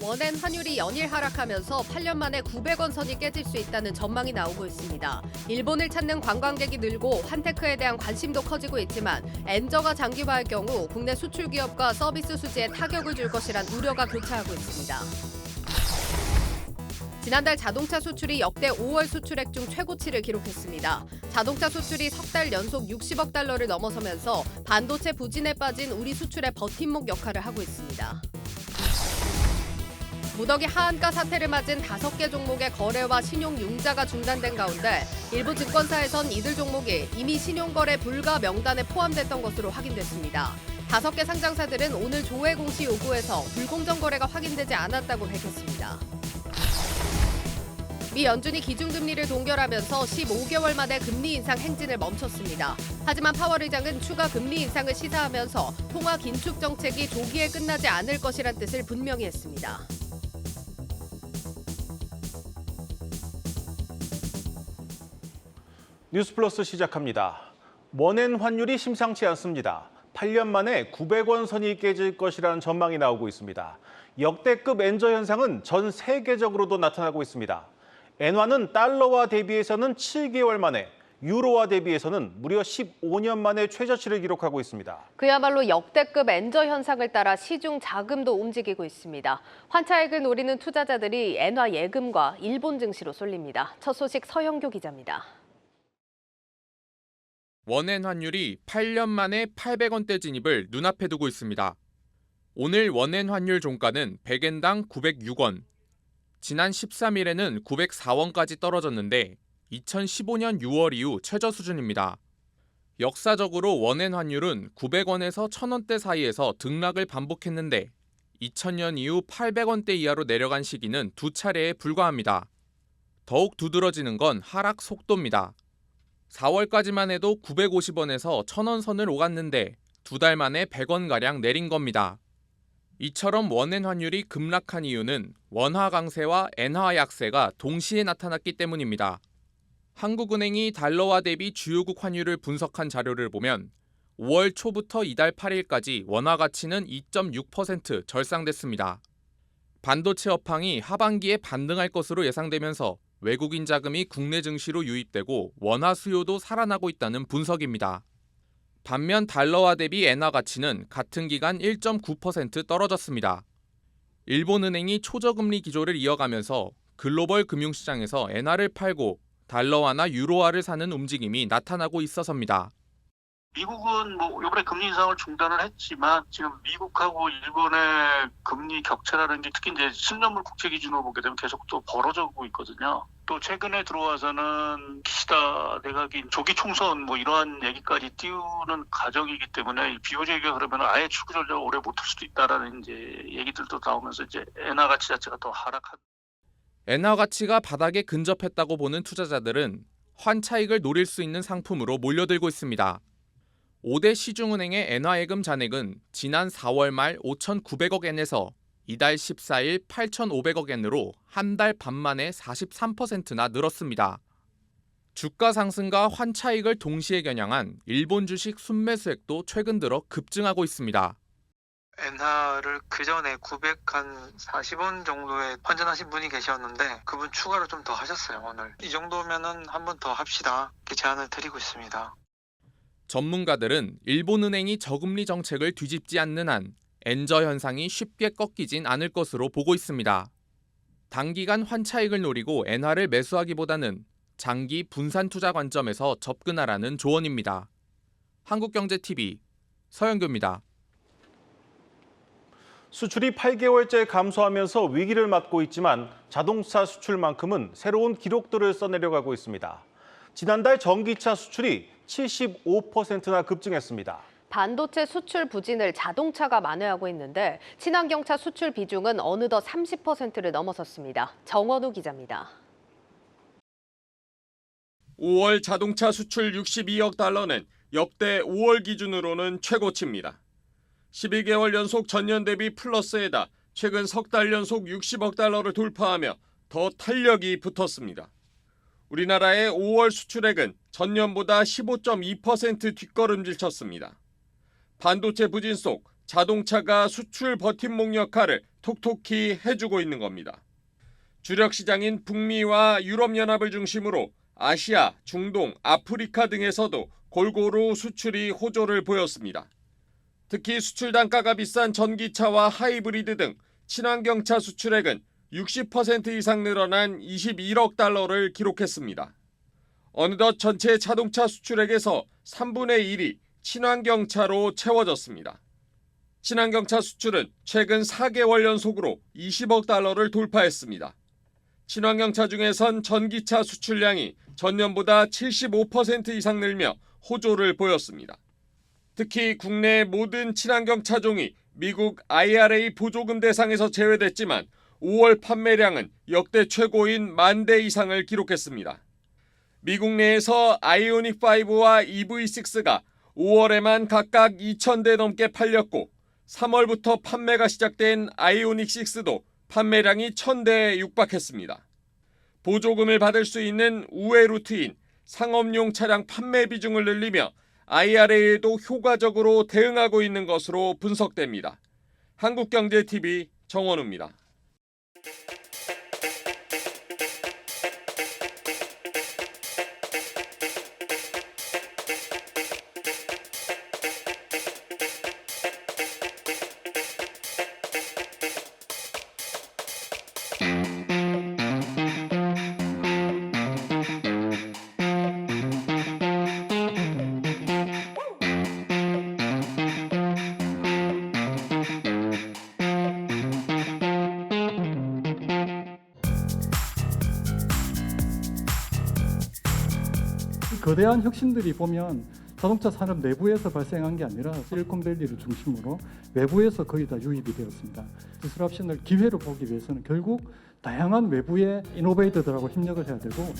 원엔 환율이 연일 하락하면서 8년 만에 900원 선이 깨질 수 있다는 전망이 나오고 있습니다. 일본을 찾는 관광객이 늘고 환테크에 대한 관심도 커지고 있지만 엔저가 장기화할 경우 국내 수출 기업과 서비스 수지에 타격을 줄 것이란 우려가 교차하고 있습니다. 지난달 자동차 수출이 역대 5월 수출액 중 최고치를 기록했습니다. 자동차 수출이 석 달 연속 60억 달러를 넘어서면서 반도체 부진에 빠진 우리 수출의 버팀목 역할을 하고 있습니다. 무더기 하한가 사태를 맞은 5개 종목의 거래와 신용 융자가 중단된 가운데 일부 증권사에선 이들 종목이 이미 신용거래 불가 명단에 포함됐던 것으로 확인됐습니다. 5개 상장사들은 오늘 조회 공시 요구에서 불공정 거래가 확인되지 않았다고 밝혔습니다. 미 연준이 기준금리를 동결하면서 15개월 만에 금리 인상 행진을 멈췄습니다. 하지만 파월 의장은 추가 금리 인상을 시사하면서 통화 긴축 정책이 조기에 끝나지 않을 것이란 뜻을 분명히 했습니다. 뉴스플러스 시작합니다. 원엔 환율이 심상치 않습니다. 8년 만에 900원 선이 깨질 것이라는 전망이 나오고 있습니다. 역대급 엔저 현상은 전 세계적으로도 나타나고 있습니다. 엔화는 달러와 대비해서는 7개월 만에, 유로와 대비해서는 무려 15년 만에 최저치를 기록하고 있습니다. 그야말로 역대급 엔저 현상을 따라 시중 자금도 움직이고 있습니다. 환차익을 노리는 투자자들이 엔화 예금과 일본 증시로 쏠립니다. 첫 소식 서영교 기자입니다. 원엔 환율이 8년 만에 800원대 진입을 눈앞에 두고 있습니다. 오늘 원엔 환율 종가는 100엔당 906원, 지난 13일에는 904원까지 떨어졌는데 2015년 6월 이후 최저 수준입니다. 역사적으로 원엔 환율은 900원에서 1000원대 사이에서 등락을 반복했는데 2000년 이후 800원대 이하로 내려간 시기는 2차례에 불과합니다. 더욱 두드러지는 건 하락 속도입니다. 4월까지만 해도 950원에서 1000원 선을 오갔는데 2달 만에 100원가량 내린 겁니다. 이처럼 원엔 환율이 급락한 이유는 원화 강세와 엔화 약세가 동시에 나타났기 때문입니다. 한국은행이 달러화 대비 주요국 환율을 분석한 자료를 보면 5월 초부터 이달 8일까지 원화 가치는 2.6% 절상됐습니다. 반도체 업황이 하반기에 반등할 것으로 예상되면서 외국인 자금이 국내 증시로 유입되고 원화 수요도 살아나고 있다는 분석입니다. 반면 달러화 대비 엔화 가치는 같은 기간 1.9% 떨어졌습니다. 일본은행이 초저금리 기조를 이어가면서 글로벌 금융시장에서 엔화를 팔고 달러화나 유로화를 사는 움직임이 나타나고 있어서입니다. 미국은 이번에 금리 인상을 중단을 했지만 지금 미국하고 일본의 금리 격차라는 게 특히 이제 10년물 국채 기준으로 보게 되면 계속 또 벌어지고 있거든요. 또 최근에 들어와서는 기시다 내각이 조기 총선 이러한 얘기까지 띄우는 과정이기 때문에 비호재기가 그러면 아예 추구 전략을 오래 못할 수도 있다라는 이제 얘기들도 나오면서 이제 엔화 가치 자체가 더 하락한. 엔화 가치가 바닥에 근접했다고 보는 투자자들은 환차익을 노릴 수 있는 상품으로 몰려들고 있습니다. 5대 시중은행의 엔화예금 잔액은 지난 4월 말 5,900억 엔에서 이달 14일 8,500억 엔으로 한 달 반 만에 43%나 늘었습니다. 주가 상승과 환차익을 동시에 겨냥한 일본 주식 순매수액도 최근 들어 급증하고 있습니다. 엔화를 그 전에 940원 정도에 환전하신 분이 계셨는데 그분 추가로 좀 더 하셨어요. 오늘 이 정도면은 한 번 더 합시다 이렇게 제안을 드리고 있습니다. 전문가들은 일본은행이 저금리 정책을 뒤집지 않는 한 엔저 현상이 쉽게 꺾이진 않을 것으로 보고 있습니다. 단기간 환차익을 노리고 엔화를 매수하기보다는 장기 분산 투자 관점에서 접근하라는 조언입니다. 한국경제TV 서영교입니다. 수출이 8개월째 감소하면서 위기를 맞고 있지만 자동차 수출만큼은 새로운 기록들을 써내려가고 있습니다. 지난달 전기차 수출이 75%나 급증했습니다. 반도체 수출 부진을 자동차가 만회하고 있는데 친환경차 수출 비중은 어느덧 30%를 넘어섰습니다. 정원우 기자입니다. 5월 자동차 수출 62억 달러는 역대 5월 기준으로는 최고치입니다. 11개월 연속 전년 대비 플러스에다 최근 석 달 연속 60억 달러를 돌파하며 더 탄력이 붙었습니다. 우리나라의 5월 수출액은 전년보다 15.2% 뒷걸음질 쳤습니다. 반도체 부진 속 자동차가 수출 버팀목 역할을 톡톡히 해주고 있는 겁니다. 주력 시장인 북미와 유럽연합을 중심으로 아시아, 중동, 아프리카 등에서도 골고루 수출이 호조를 보였습니다. 특히 수출 단가가 비싼 전기차와 하이브리드 등 친환경차 수출액은 60% 이상 늘어난 21억 달러를 기록했습니다. 어느덧 전체 자동차 수출액에서 3분의 1이 친환경차로 채워졌습니다. 친환경차 수출은 최근 4개월 연속으로 20억 달러를 돌파했습니다. 친환경차 중에선 전기차 수출량이 전년보다 75% 이상 늘며 호조를 보였습니다. 특히 국내 모든 친환경 차종이 미국 IRA 보조금 대상에서 제외됐지만 5월 판매량은 역대 최고인 10,000대 이상을 기록했습니다. 미국 내에서 아이오닉5와 EV6가 5월에만 각각 2,000대 넘게 팔렸고 3월부터 판매가 시작된 아이오닉6도 판매량이 1,000대에 육박했습니다. 보조금을 받을 수 있는 우회 루트인 상업용 차량 판매 비중을 늘리며 IRA에도 효과적으로 대응하고 있는 것으로 분석됩니다. 한국경제TV 정원우입니다. 거대한 혁신들이 보면 자동차 산업 내부에서 발생한 게 아니라 실리콘밸리를 중심으로 외부에서 거의 다 유입이 되었습니다. 디스럽션을 기회로 보기 위해서는 결국 다양한 외부의 이노베이터들하고 협력을 해야 되고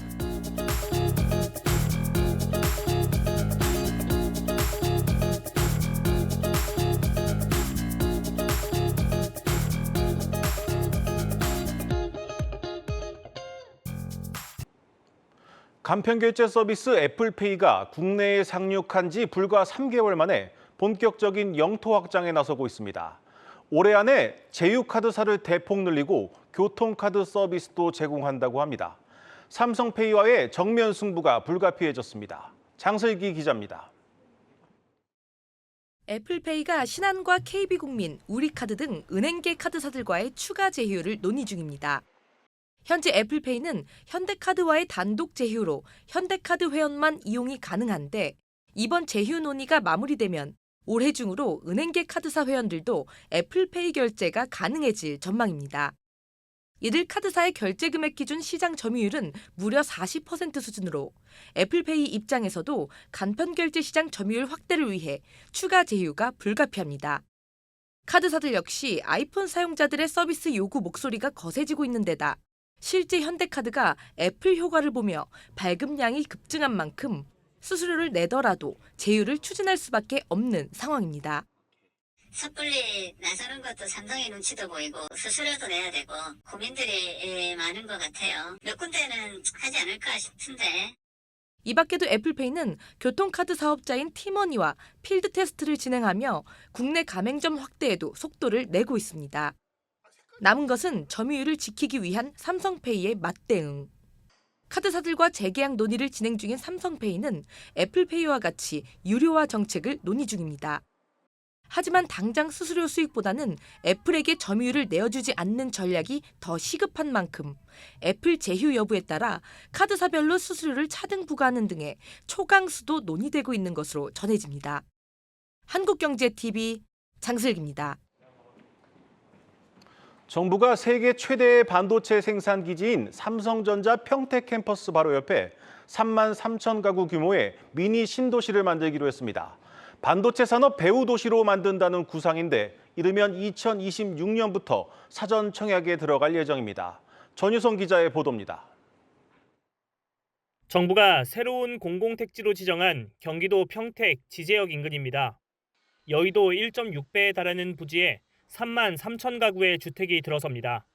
간편결제 서비스 애플페이가 국내에 상륙한 지 불과 3개월 만에 본격적인 영토 확장에 나서고 있습니다. 올해 안에 제휴카드사를 대폭 늘리고 교통카드 서비스도 제공한다고 합니다. 삼성페이와의 정면 승부가 불가피해졌습니다. 장슬기 기자입니다. 애플페이가 신한과 KB국민, 우리카드 등 은행계 카드사들과의 추가 제휴를 논의 중입니다. 현재 애플페이는 현대카드와의 단독 제휴로 현대카드 회원만 이용이 가능한데 이번 제휴 논의가 마무리되면 올해 중으로 은행계 카드사 회원들도 애플페이 결제가 가능해질 전망입니다. 이들 카드사의 결제 금액 기준 시장 점유율은 무려 40% 수준으로 애플페이 입장에서도 간편 결제 시장 점유율 확대를 위해 추가 제휴가 불가피합니다. 카드사들 역시 아이폰 사용자들의 서비스 요구 목소리가 거세지고 있는 데다 실제 현대카드가 애플 효과를 보며 발급량이 급증한 만큼 수수료를 내더라도 제휴를 추진할 수밖에 없는 상황입니다. 섣불리 나서는 것도 삼성의 눈치도 보이고 수수료도 내야 되고 고민들이 많은 것 같아요. 몇 군데는 하지 않을까 싶은데. 이 밖에도 애플페이는 교통카드 사업자인 티머니와 필드 테스트를 진행하며 국내 가맹점 확대에도 속도를 내고 있습니다. 남은 것은 점유율을 지키기 위한 삼성페이의 맞대응. 카드사들과 재계약 논의를 진행 중인 삼성페이는 애플페이와 같이 유료화 정책을 논의 중입니다. 하지만 당장 수수료 수익보다는 애플에게 점유율을 내어주지 않는 전략이 더 시급한 만큼 애플 제휴 여부에 따라 카드사별로 수수료를 차등 부과하는 등의 초강수도 논의되고 있는 것으로 전해집니다. 한국경제TV 장슬기입니다. 정부가 세계 최대의 반도체 생산 기지인 삼성전자 평택 캠퍼스 바로 옆에 33,000 가구 규모의 미니 신도시를 만들기로 했습니다. 반도체 산업 배후 도시로 만든다는 구상인데 이르면 2026년부터 사전 청약에 들어갈 예정입니다. 전유성 기자의 보도입니다. 정부가 새로운 공공택지로 지정한 경기도 평택 지제역 인근입니다. 여의도 1.6배에 달하는 부지에 33,000 가구의 주택이 들어섭니다.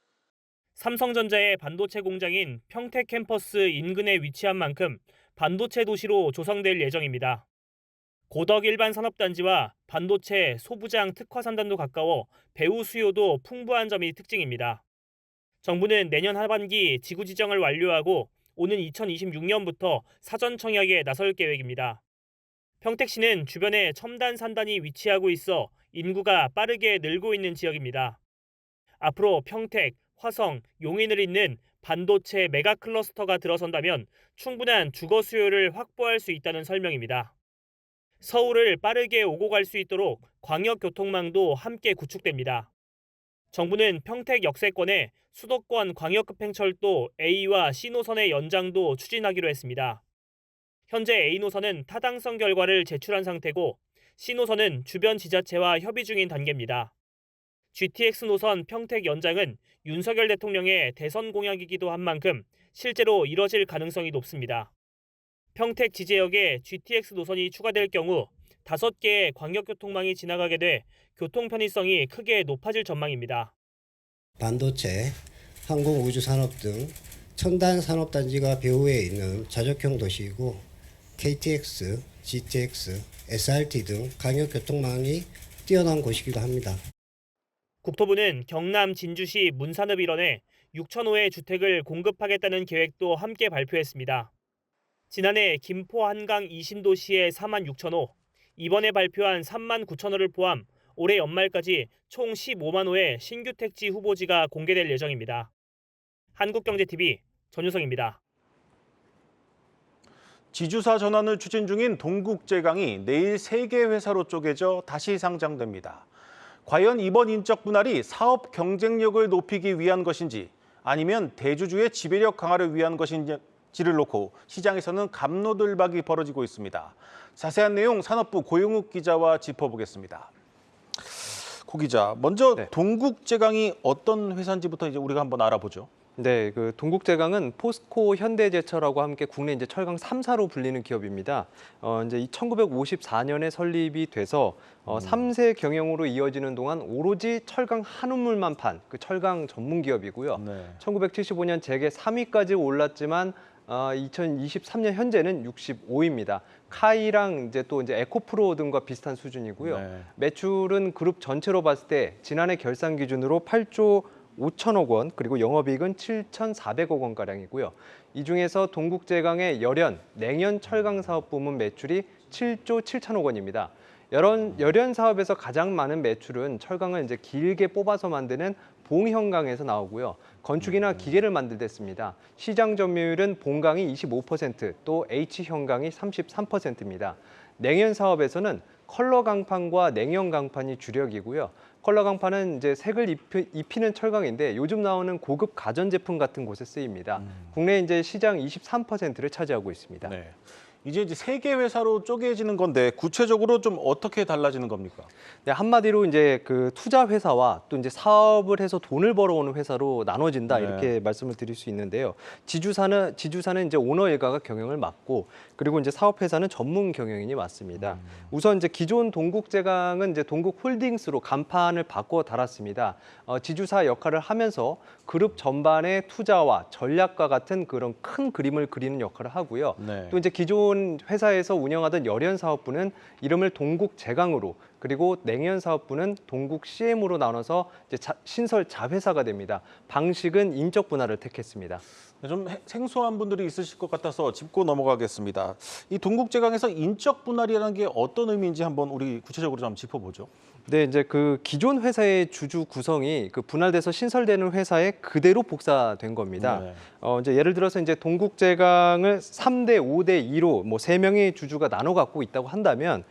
삼성전자의 반도체 공장인 평택 캠퍼스 인근에 위치한 만큼 반도체 도시로 조성될 예정입니다. 고덕 일반 산업단지와 반도체, 소부장 특화산단도 가까워 배우 수요도 풍부한 점이 특징입니다. 정부는 내년 하반기 지구 지정을 완료하고 오는 2026년부터 사전 청약에 나설 계획입니다. 평택시는 주변에 첨단 산단이 위치하고 있어 인구가 빠르게 늘고 있는 지역입니다. 앞으로 평택, 화성, 용인을 잇는 반도체 메가 클러스터가 들어선다면 충분한 주거 수요를 확보할 수 있다는 설명입니다. 서울을 빠르게 오고 갈 수 있도록 광역교통망도 함께 구축됩니다. 정부는 평택 역세권에 수도권 광역급행철도 A와 C 노선의 연장도 추진하기로 했습니다. 현재 A 노선은 타당성 결과를 제출한 상태고 C 노선은 주변 지자체와 협의 중인 단계입니다. GTX 노선 평택 연장은 윤석열 대통령의 대선 공약이기도 한 만큼 실제로 이뤄질 가능성이 높습니다. 평택 지제역에 GTX 노선이 추가될 경우 5개의 광역교통망이 지나가게 돼 교통 편의성이 크게 높아질 전망입니다. 반도체, 항공우주산업 등 첨단 산업단지가 배후에 있는 자적형 도시이고 KTX, GTX, SRT 등 광역교통망이 뛰어난 곳이기도 합니다. 국토부는 경남 진주시 문산읍 일원에 6,000호의 주택을 공급하겠다는 계획도 함께 발표했습니다. 지난해 김포 한강 이신도시의 46,000호, 이번에 발표한 39,000호를 포함 올해 연말까지 총 15만 호의 신규 택지 후보지가 공개될 예정입니다. 한국경제TV 전유성입니다. 지주사 전환을 추진 중인 동국제강이 내일 3개 회사로 쪼개져 다시 상장됩니다. 과연 이번 인적 분할이 사업 경쟁력을 높이기 위한 것인지 아니면 대주주의 지배력 강화를 위한 것인지를 놓고 시장에서는 갑로들박이 벌어지고 있습니다. 자세한 내용 산업부 고용욱 기자와 짚어보겠습니다. 고 기자, 먼저 동국제강이 어떤 회사인지부터 이제 우리가 한번 알아보죠. 네, 그 동국제강은 포스코, 현대제철하고 함께 국내 이제 철강 3사로 불리는 기업입니다. 이제 1954년에 설립이 돼서 3세 경영으로 이어지는 동안 오로지 철강 한 우물만 판 그 철강 전문 기업이고요. 1975년 재계 3위까지 올랐지만 2023년 현재는 65위입니다. 카이랑 이제 또 이제 에코프로 등과 비슷한 수준이고요. 매출은 그룹 전체로 봤을 때 지난해 결산 기준으로 8조 5천억 원, 그리고 영업이익은 7,400억 원가량이고요. 이 중에서 동국제강의 열연, 냉연 철강 사업 부문 매출이 7조 7천억 원입니다. 열연 사업에서 가장 많은 매출은 철강을 이제 길게 뽑아서 만드는 봉현강에서 나오고요. 건축이나 기계를 만들 때 씁니다. 시장 점유율은 본강이 25%, 또 H현강이 33%입니다. 냉연 사업에서는 컬러 강판과 냉연 강판이 주력이고요. 컬러 강판은 이제 색을 입히는 철강인데 요즘 나오는 고급 가전제품 같은 곳에 쓰입니다. 국내 이제 시장 23%를 차지하고 있습니다. 네. 이제 3개 회사로 쪼개지는 건데 구체적으로 좀 어떻게 달라지는 겁니까? 네, 한마디로 이제 그 투자 회사와 또 이제 사업을 해서 돈을 벌어오는 회사로 나눠진다 이렇게 말씀을 드릴 수 있는데요. 지주사는 이제 오너 일가가 경영을 맡고 그리고 이제 사업 회사는 전문 경영인이 맡습니다. 우선 이제 기존 동국제강은 이제 동국홀딩스로 간판을 바꿔 달았습니다. 지주사 역할을 하면서 그룹 전반의 투자와 전략과 같은 그런 큰 그림을 그리는 역할을 하고요. 또 이제 기존 회사에서 운영하던 열연 사업부는 이름을 동국제강으로, 그리고 냉연 사업부는 동국CM으로 나눠서 이제 신설 자회사가 됩니다. 방식은 인적 분할을 택했습니다. 좀 생소한 분들이 있으실 것 같아서 짚고 넘어가겠습니다. 이 동국제강에서 인적 분할이라는 게 어떤 의미인지 한번 우리 구체적으로 좀 짚어보죠. 네, 이제 그 기존 회사의 주주 구성이 그 분할돼서 신설되는 회사에 그대로 복사된 겁니다. 이제 예를 들어서 이제 동국제강을 3대 5대 2로 뭐 3명의 주주가 나눠 갖고 있다고 한다면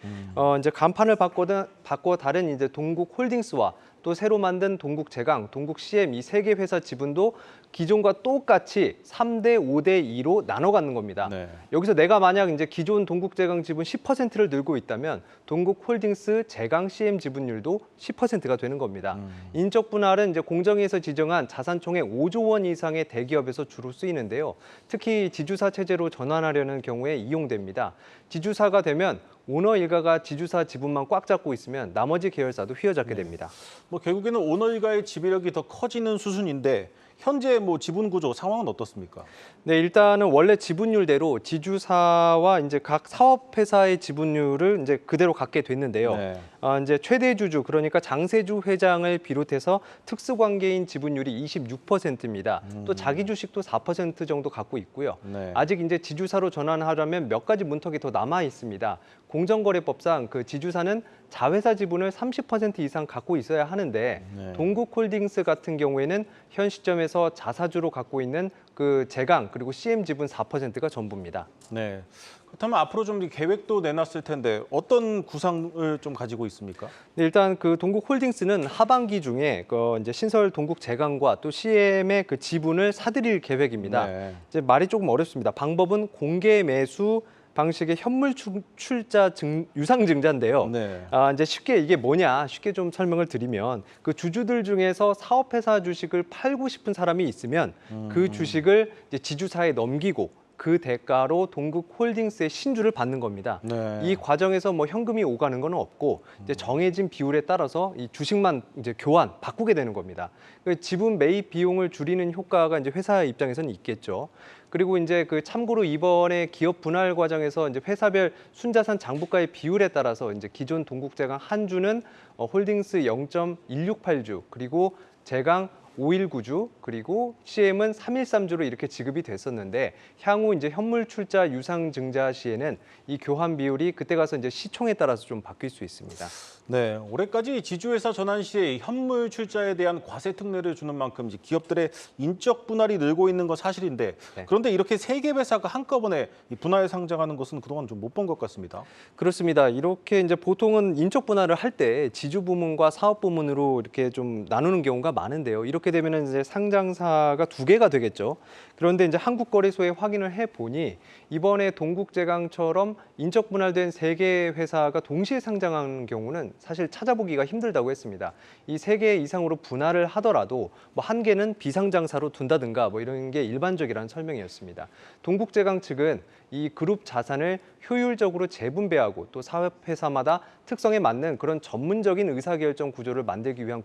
이제 간판을 바꿔 다른 이제 동국홀딩스와 또 새로 만든 동국제강, 동국CM 이 3개 회사 지분도 기존과 똑같이 3대 5대 2로 나눠 갖는 겁니다. 여기서 내가 만약 이제 기존 동국제강 지분 10%를 들고 있다면 동국홀딩스 제강CM 지분율도 10%가 되는 겁니다. 인적 분할은 이제 공정위에서 지정한 자산총액 5조 원 이상의 대기업에서 주로 쓰이는데요. 특히 지주사 체제로 전환하려는 경우에 이용됩니다. 지주사가 되면 오너 일가가 지주사 지분만 꽉 잡고 있으면 나머지 계열사도 휘어잡게 됩니다. 뭐 결국에는 오너 일가의 지배력이 더 커지는 수순인데 현재 뭐 지분 구조 상황은 어떻습니까? 네, 일단은 원래 지분율대로 지주사와 이제 각 사업회사의 지분율을 이제 그대로 갖게 됐는데요. 네. 이제 최대 주주, 그러니까 장세주 회장을 비롯해서 특수관계인 지분율이 26%입니다. 또 자기 주식도 4% 정도 갖고 있고요. 네. 아직 이제 지주사로 전환하려면 몇 가지 문턱이 더 남아 있습니다. 공정거래법상 그 지주사는 자회사 지분을 30% 이상 갖고 있어야 하는데 네. 동국홀딩스 같은 경우에는 현 시점에서 자사주로 갖고 있는 그 제강 그리고 CM 지분 4%가 전부입니다. 네. 그렇다면 앞으로 좀 계획도 내놨을 텐데 어떤 구상을 좀 가지고 있습니까? 네, 일단 그 동국홀딩스는 하반기 중에 그 이제 신설 동국 제강과 또 CM의 그 지분을 사들일 계획입니다. 네. 이제 말이 조금 어렵습니다. 방법은 공개 매수 방식의 현물 출자 유상증자인데요. 네. 이제 쉽게 이게 뭐냐 쉽게 좀 설명을 드리면 그 주주들 중에서 사업회사 주식을 팔고 싶은 사람이 있으면 그 주식을 이제 지주사에 넘기고 그 대가로 동국홀딩스의 신주를 받는 겁니다. 네. 이 과정에서 뭐 현금이 오가는 건 없고 이제 정해진 비율에 따라서 이 주식만 이제 바꾸게 되는 겁니다. 그 지분 매입 비용을 줄이는 효과가 이제 회사 입장에서는 있겠죠. 그리고 이제 그 참고로 이번에 기업 분할 과정에서 이제 회사별 순자산 장부가의 비율에 따라서 이제 기존 동국제강 한 주는 홀딩스 0.168주 그리고 제강 519주 그리고 CM은 313주로 이렇게 지급이 됐었는데 향후 이제 현물 출자 유상 증자 시에는 이 교환 비율이 그때 가서 이제 시총에 따라서 좀 바뀔 수 있습니다. 네, 올해까지 지주회사 전환 시에 현물 출자에 대한 과세 특례를 주는 만큼 이제 기업들의 인적 분할이 늘고 있는 건 사실인데 네. 그런데 이렇게 세 개 회사가 한꺼번에 이 분할 상장하는 것은 그동안 좀 못 본 것 같습니다. 그렇습니다. 이렇게 이제 보통은 인적 분할을 할 때 지주 부문과 사업 부문으로 이렇게 좀 나누는 경우가 많은데요. 이렇게 되면은 이제 상장사가 두 개가 되겠죠. 그런데 이제 한국거래소에 확인을 해 보니 이번에 동국제강처럼 인적 분할된 세 개 회사가 동시에 상장하는 경우는 사실 찾아보기가 힘들다고 했습니다. 이 세 개 이상으로 분할을 하더라도 뭐 한 개는 비상장사로 둔다든가 뭐 이런 게 일반적이라는 설명이었습니다. 동국제강 측은 이 그룹 자산을 효율적으로 재분배하고 또 사업회사마다 특성에 맞는 그런 전문적인 의사결정 구조를 만들기 위한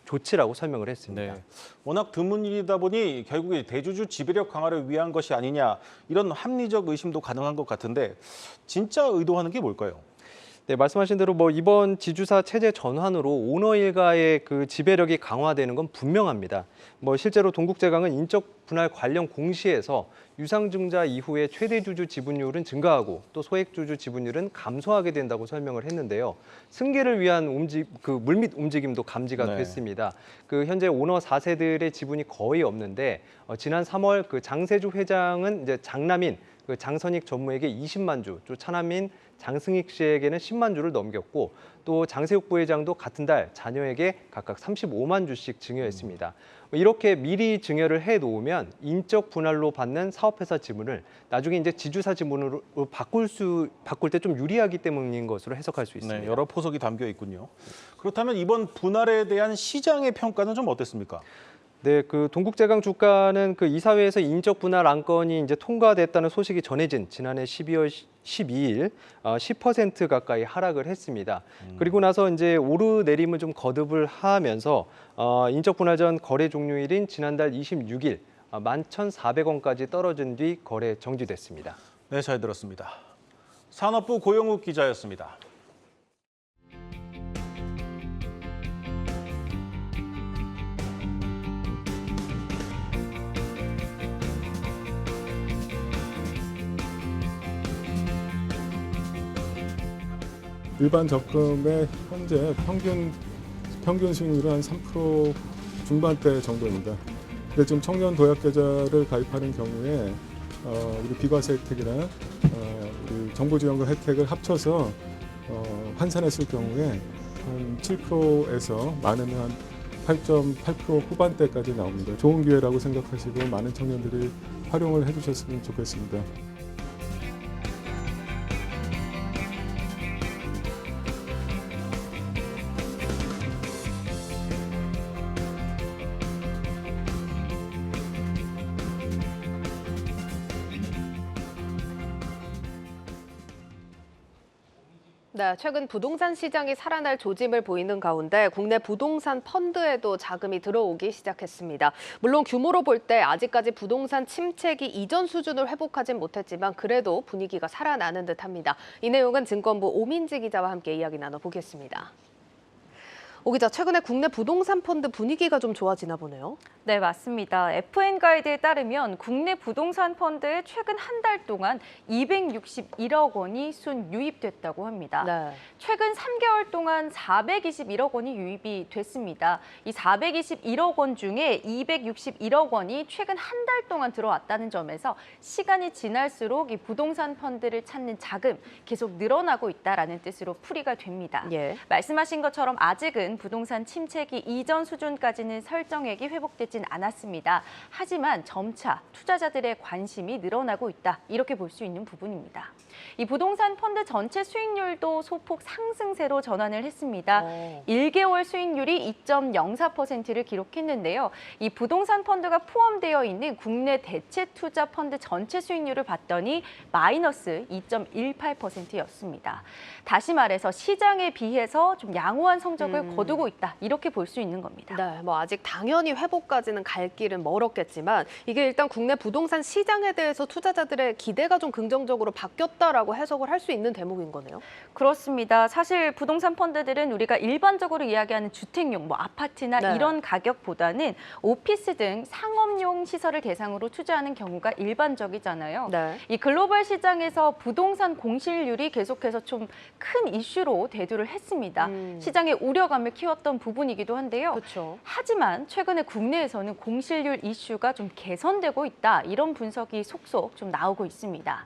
조치라고 설명을 했습니다. 네, 워낙 드문 일이다 보니 결국에 대주주 지배력 강화를 위한 것이 아니냐 이런 합리적 의심도 가능한 것 같은데 진짜 의도하는 게 뭘까요? 네, 말씀하신 대로 뭐 이번 지주사 체제 전환으로 오너 일가의 그 지배력이 강화되는 건 분명합니다. 뭐 실제로 동국제강은 인적 분할 관련 공시에서 유상증자 이후에 최대 주주 지분율은 증가하고 또 소액 주주 지분율은 감소하게 된다고 설명을 했는데요. 승계를 위한 물밑 움직임도 감지가 네. 됐습니다. 그 현재 오너 4세들의 지분이 거의 없는데 지난 3월 그 장세주 회장은 이제 장남인 그 장선익 전무에게 20만 주, 또 차남인 장승익 씨에게는 10만 주를 넘겼고 또 장세욱 부회장도 같은 달 자녀에게 각각 35만 주씩 증여했습니다. 이렇게 미리 증여를 해놓으면 인적 분할로 받는 사업회사 지분을 나중에 이제 지주사 지분으로 바꿀 때 좀 유리하기 때문인 것으로 해석할 수 있습니다. 네, 여러 포석이 담겨 있군요. 그렇다면 이번 분할에 대한 시장의 평가는 좀 어땠습니까? 네, 그 동국제강 주가는 그 이사회에서 인적 분할 안건이 이제 통과됐다는 소식이 전해진 지난해 12월 12일 10% 가까이 하락을 했습니다. 그리고 나서 이제 오르내림을 좀 거듭을 하면서 인적 분할 전 거래 종료일인 지난달 26일 11,400원까지 떨어진 뒤 거래 정지됐습니다. 네, 잘 들었습니다. 산업부 고영욱 기자였습니다. 일반 적금의 현재 평균 수익률은 한 3% 중반대 정도입니다. 근데 지금 청년 도약 계좌를 가입하는 경우에 우리 비과세 혜택이나 우리 정부지원금 혜택을 합쳐서 환산했을 경우에 한 7%에서 많으면 한 8.8% 후반대까지 나옵니다. 좋은 기회라고 생각하시고 많은 청년들이 활용을 해주셨으면 좋겠습니다. 네, 최근 부동산 시장이 살아날 조짐을 보이는 가운데 국내 부동산 펀드에도 자금이 들어오기 시작했습니다. 물론 규모로 볼 때 아직까지 부동산 침체기 이전 수준을 회복하진 못했지만 그래도 분위기가 살아나는 듯합니다. 이 내용은 증권부 오민지 기자와 함께 이야기 나눠보겠습니다. 오 기자, 최근에 국내 부동산 펀드 분위기가 좀 좋아지나 보네요. 네, 맞습니다. FN가이드에 따르면 국내 부동산 펀드에 최근 한 달 동안 261억 원이 순 유입됐다고 합니다. 네. 최근 3개월 동안 421억 원이 유입이 됐습니다. 이 421억 원 중에 261억 원이 최근 한 달 동안 들어왔다는 점에서 시간이 지날수록 이 부동산 펀드를 찾는 자금 계속 늘어나고 있다라는 뜻으로 풀이가 됩니다. 예. 말씀하신 것처럼 아직은 부동산 침체기 이전 수준까지는 설정액이 회복되진 않았습니다. 하지만 점차 투자자들의 관심이 늘어나고 있다. 이렇게 볼 수 있는 부분입니다. 이 부동산 펀드 전체 수익률도 소폭 상승세로 전환을 했습니다. 1개월 수익률이 2.04%를 기록했는데요. 이 부동산 펀드가 포함되어 있는 국내 대체 투자 펀드 전체 수익률을 봤더니 마이너스 2.18%였습니다. 다시 말해서 시장에 비해서 좀 양호한 성적을 거두고 있다. 이렇게 볼 수 있는 겁니다. 네, 뭐 아직 당연히 회복까지는 갈 길은 멀었겠지만 이게 일단 국내 부동산 시장에 대해서 투자자들의 기대가 좀 긍정적으로 바뀌었다라고 해석을 할 수 있는 대목인 거네요. 그렇습니다. 사실 부동산 펀드들은 우리가 일반적으로 이야기하는 주택용, 뭐 아파트나 네. 이런 가격보다는 오피스 등 상업용 시설을 대상으로 투자하는 경우가 일반적이잖아요. 네. 이 글로벌 시장에서 부동산 공실률이 계속해서 좀 큰 이슈로 대두를 했습니다. 시장의 우려감을 키웠던 부분이기도 한데요. 그렇죠. 하지만 최근에 국내에서는 공실률 이슈가 좀 개선되고 있다. 이런 분석이 속속 좀 나오고 있습니다.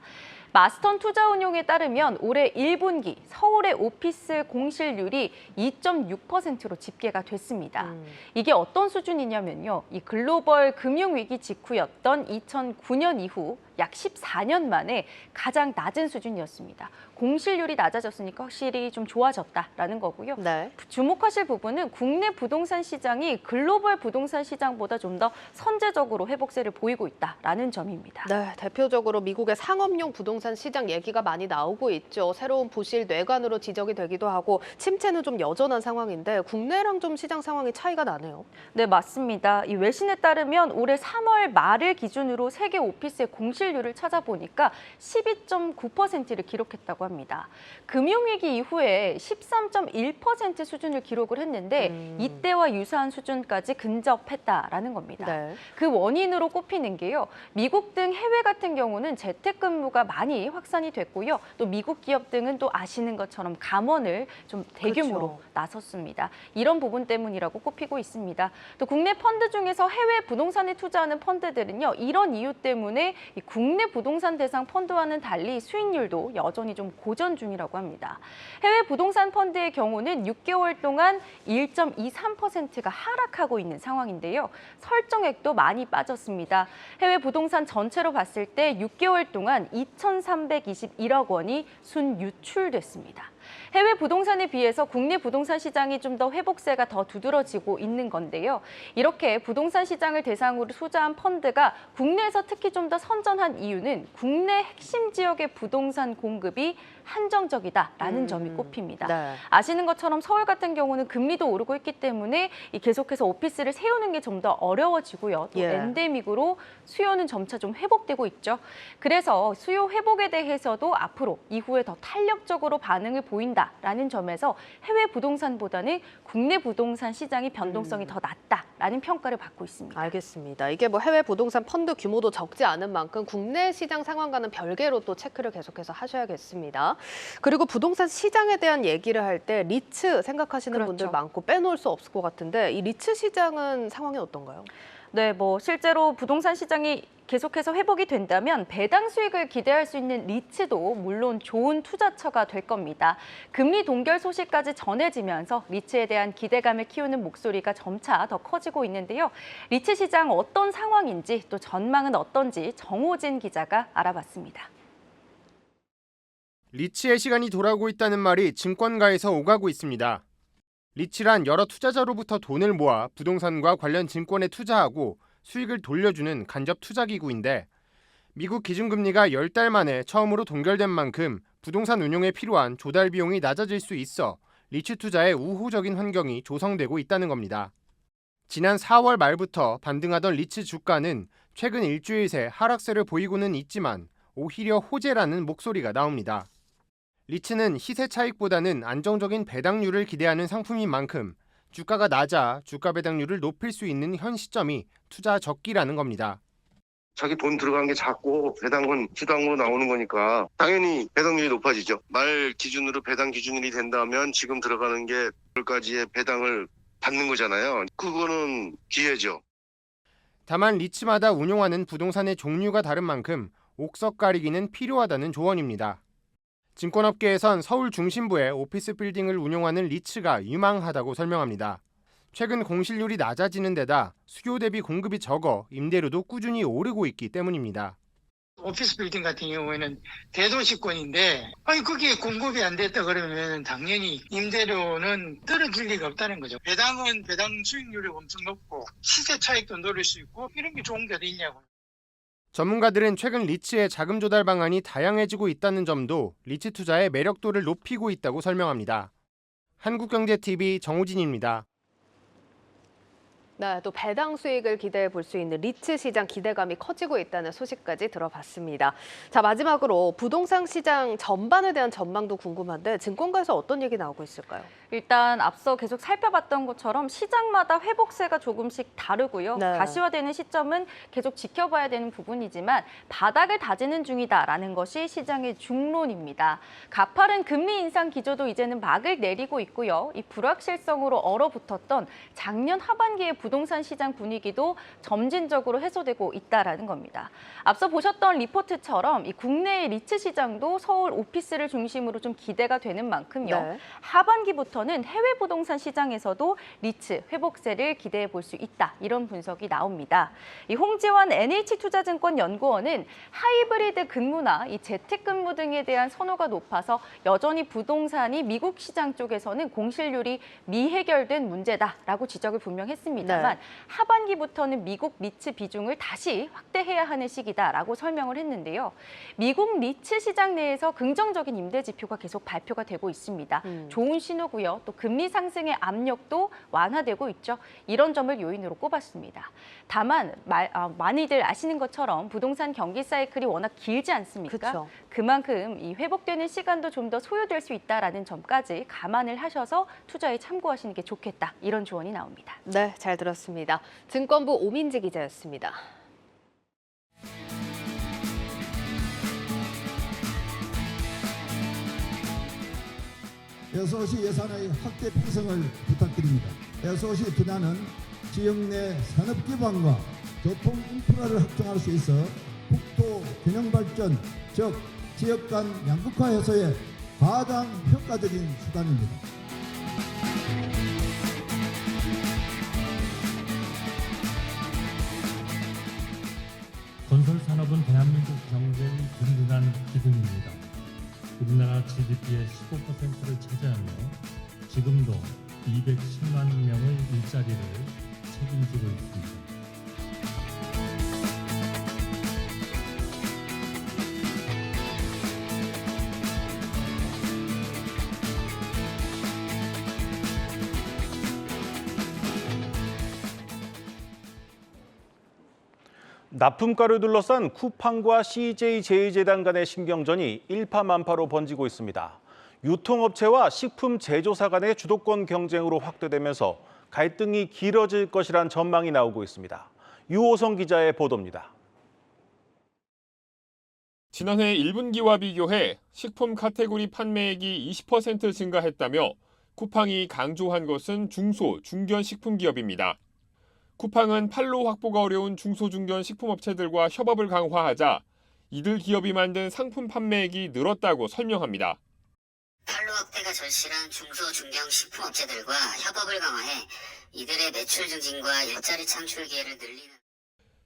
마스턴 투자운용에 따르면 올해 1분기 서울의 오피스 공실률이 2.6%로 집계가 됐습니다. 이게 어떤 수준이냐면요. 이 글로벌 금융위기 직후였던 2009년 이후 약 14년 만에 가장 낮은 수준이었습니다. 공실률이 낮아졌으니까 확실히 좀 좋아졌다라는 거고요. 네. 주목하실 부분은 국내 부동산 시장이 글로벌 부동산 시장보다 좀 더 선제적으로 회복세를 보이고 있다라는 점입니다. 네, 대표적으로 미국의 상업용 부동산 시장 얘기가 많이 나오고 있죠. 새로운 부실 뇌관으로 지적이 되기도 하고 침체는 좀 여전한 상황인데 국내랑 좀 시장 상황이 차이가 나네요. 네, 맞습니다. 이 외신에 따르면 올해 3월 말을 기준으로 세계 오피스의 공실률을 찾아보니까 12.9%를 기록했다고 합니다. 금융위기 이후에 13.1% 수준을 기록을 했는데 이때와 유사한 수준까지 근접했다라는 겁니다. 네. 그 원인으로 꼽히는 게요. 미국 등 해외 같은 경우는 재택근무가 많이 확산이 됐고요. 또 미국 기업 등은 또 아시는 것처럼 감원을 좀 대규모로 그렇죠. 나섰습니다. 이런 부분 때문이라고 꼽히고 있습니다. 또 국내 펀드 중에서 해외 부동산에 투자하는 펀드들은요. 이런 이유 때문에 이 국내 부동산 대상 펀드와는 달리 수익률도 여전히 좀 고전 중이라고 합니다. 해외 부동산 펀드의 경우는 6개월 동안 1.23%가 하락하고 있는 상황인데요. 설정액도 많이 빠졌습니다. 해외 부동산 전체로 봤을 때 6개월 동안 2,321억 원이 순유출됐습니다. 해외 부동산에 비해서 국내 부동산 시장이 좀 더 회복세가 더 두드러지고 있는 건데요. 이렇게 부동산 시장을 대상으로 투자한 펀드가 국내에서 특히 좀 더 선전한 이유는 국내 핵심 지역의 부동산 공급이 한정적이다라는 점이 꼽힙니다. 네. 아시는 것처럼 서울 같은 경우는 금리도 오르고 있기 때문에 계속해서 오피스를 세우는 게 좀 더 어려워지고요. 또 예. 엔데믹으로 수요는 점차 좀 회복되고 있죠. 그래서 수요 회복에 대해서도 앞으로 이후에 더 탄력적으로 반응을 보인다라는 점에서 해외 부동산보다는 국내 부동산 시장의 변동성이 더 낮다라는 평가를 받고 있습니다. 알겠습니다. 이게 뭐 해외 부동산 펀드 규모도 적지 않은 만큼 국내 시장 상황과는 별개로 또 체크를 계속해서 하셔야겠습니다. 그리고 부동산 시장에 대한 얘기를 할 때 리츠 생각하시는 그렇죠. 분들 많고 빼놓을 수 없을 것 같은데 이 리츠 시장은 상황이 어떤가요? 네, 뭐 실제로 부동산 시장이 계속해서 회복이 된다면 배당 수익을 기대할 수 있는 리츠도 물론 좋은 투자처가 될 겁니다. 금리 동결 소식까지 전해지면서 리츠에 대한 기대감을 키우는 목소리가 점차 더 커지고 있는데요. 리츠 시장 어떤 상황인지 또 전망은 어떤지 정호진 기자가 알아봤습니다. 리츠의 시간이 돌아오고 있다는 말이 증권가에서 오가고 있습니다. 리츠란 여러 투자자로부터 돈을 모아 부동산과 관련 증권에 투자하고 수익을 돌려주는 간접 투자기구인데 미국 기준금리가 10달 만에 처음으로 동결된 만큼 부동산 운용에 필요한 조달 비용이 낮아질 수 있어 리츠 투자에 우호적인 환경이 조성되고 있다는 겁니다. 지난 4월 말부터 반등하던 리츠 주가는 최근 일주일 새 하락세를 보이고는 있지만 오히려 호재라는 목소리가 나옵니다. 리츠는 시세 차익보다는 안정적인 배당률을 기대하는 상품인 만큼 주가가 낮아 주가 배당률을 높일 수 있는 현 시점이 투자 적기라는 겁니다. 자기 돈 들어간 게 작고 배당은 시당으로 나오는 거니까 당연히 배당률이 높아지죠. 말 기준으로 배당 기준일이 된다면 지금 들어가는 게 그까지의 배당을 받는 거잖아요. 그거는 기회죠. 다만 리츠마다 운용하는 부동산의 종류가 다른 만큼 옥석 가리기는 필요하다는 조언입니다. 증권업계에선 서울 중심부에 오피스 빌딩을 운용하는 리츠가 유망하다고 설명합니다. 최근 공실률이 낮아지는 데다 수요 대비 공급이 적어 임대료도 꾸준히 오르고 있기 때문입니다. 오피스 빌딩 같은 경우에는 대도시권인데 그게 공급이 안 됐다 그러면 당연히 임대료는 떨어질 리가 없다는 거죠. 배당은 배당 수익률이 엄청 높고 시세 차익도 노릴 수 있고 이런 게 좋은 게 어디 있냐고. 전문가들은 최근 리츠의 자금 조달 방안이 다양해지고 있다는 점도 리츠 투자의 매력도를 높이고 있다고 설명합니다. 한국경제TV 정우진입니다. 네, 또 배당 수익을 기대해 볼 수 있는 리츠 시장 기대감이 커지고 있다는 소식까지 들어봤습니다. 자, 마지막으로 부동산 시장 전반에 대한 전망도 궁금한데 증권가에서 어떤 얘기 나오고 있을까요? 일단 앞서 계속 살펴봤던 것처럼 시장마다 회복세가 조금씩 다르고요. 네. 가시화되는 시점은 계속 지켜봐야 되는 부분이지만 바닥을 다지는 중이다라는 것이 시장의 중론입니다. 가파른 금리 인상 기조도 이제는 막을 내리고 있고요. 이 불확실성으로 얼어붙었던 작년 하반기의 부동산 시장 분위기도 점진적으로 해소되고 있다라는 겁니다. 앞서 보셨던 리포트처럼 이 국내의 리츠 시장도 서울 오피스를 중심으로 좀 기대가 되는 만큼요. 네. 하반기부터는 해외 부동산 시장에서도 리츠 회복세를 기대해 볼 수 있다. 이런 분석이 나옵니다. 이 홍지원 NH투자증권 연구원은 하이브리드 근무나 이 재택근무 등에 대한 선호가 높아서 여전히 부동산이 미국 시장 쪽에서는 공실률이 미해결된 문제다라고 지적을 분명 했습니다만 네. 하반기부터는 미국 리츠 비중을 다시 확대해야 하는 시기다라고 설명을 했는데요. 미국 리츠 시장 내에서 긍정적인 임대 지표가 계속 발표가 되고 있습니다. 좋은 신호고요. 또 금리 상승의 압력도 완화되고 있죠. 이런 점을 요인으로 꼽았습니다. 다만 많이들 아시는 것처럼 부동산 경기 사이클이 워낙 길지 않습니까? 그쵸. 그만큼 이 회복되는 시간도 좀 더 소요될 수 있다라는 점까지 감안을 하셔서 투자에 참고하시는 게 좋겠다. 이런 조언이 나옵니다. 네, 잘 들었습니다. 증권부 오민지 기자였습니다. SOC 예산의 확대 편성을 부탁드립니다. SOC 투자는 지역 내 산업 기반과 교통 인프라를 확충할 수 있어 국토 균형 발전, 즉 지역 간 양극화 해소에 가장 효과적인 수단입니다. 건설 산업은 대한민국 경제의 든든한 기둥입니다. 우리나라 GDP의 15%를 차지하며 지금도 210만 명의 일자리를 책임지고 있습니다. 납품가를 둘러싼 쿠팡과 CJ-제일제당 간의 신경전이 일파만파로 번지고 있습니다. 유통업체와 식품 제조사 간의 주도권 경쟁으로 확대되면서 갈등이 길어질 것이란 전망이 나오고 있습니다. 유호성 기자의 보도입니다. 지난해 1분기와 비교해 식품 카테고리 판매액이 20% 증가했다며 쿠팡이 강조한 것은 중소, 중견 식품기업입니다. 쿠팡은 판로 확보가 어려운 중소중견 식품업체들과 협업을 강화하자 이들 기업이 만든 상품 판매액이 늘었다고 설명합니다. 판로 확대가 절실한 중소중견 식품업체들과 협업을 강화해 이들의 매출 증진과 일자리 창출 기회를 늘리는.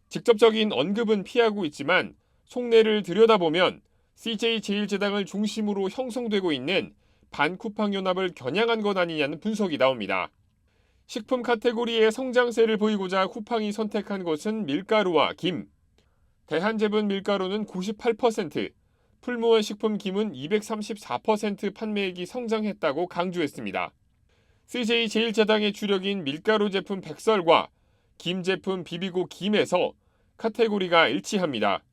직접적인 언급은 피하고 있지만 속내를 들여다보면 CJ-제일제당을 중심으로 형성되고 있는 반쿠팡 연합을 겨냥한 것 아니냐는 분석이 나옵니다. 식품 카테고리의 성장세를 보이고자 쿠팡이 선택한 것은 밀가루와 김. 대한제분 밀가루는 98%, 풀무원 식품김은 234% 판매액이 성장했다고 강조했습니다. CJ제일제당의 주력인 밀가루 제품 백설과 김 제품 비비고 김에서 카테고리가 일치합니다.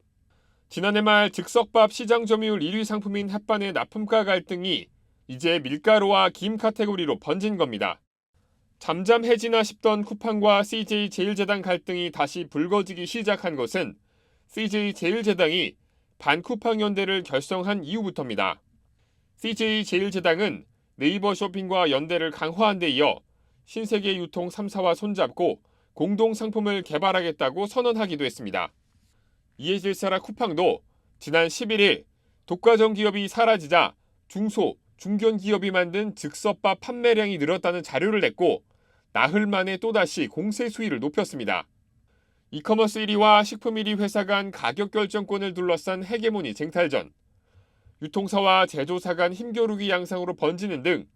지난해 말 즉석밥 시장 점유율 1위 상품인 햇반의 납품가 갈등이 이제 밀가루와 김 카테고리로 번진 겁니다. 잠잠해지나 싶던 쿠팡과 CJ제일제당 갈등이 다시 불거지기 시작한 것은 CJ제일제당이 반쿠팡 연대를 결성한 이후부터입니다. CJ제일제당은 네이버 쇼핑과 연대를 강화한 데 이어 신세계 유통 3사와 손잡고 공동 상품을 개발하겠다고 선언하기도 했습니다. 이에 질사라 쿠팡도 지난 11일 독과점 기업이 사라지자 중소, 중견 기업이 만든 즉석밥 판매량이 늘었다는 자료를 냈고 나흘 만에 또다시 공세 수위를 높였습니다. 이커머스 1위와 식품 1위 회사 간 가격 결정권을 둘러싼 헤게모니 쟁탈전, 유통사와 제조사 간 힘겨루기 양상으로 번지는 등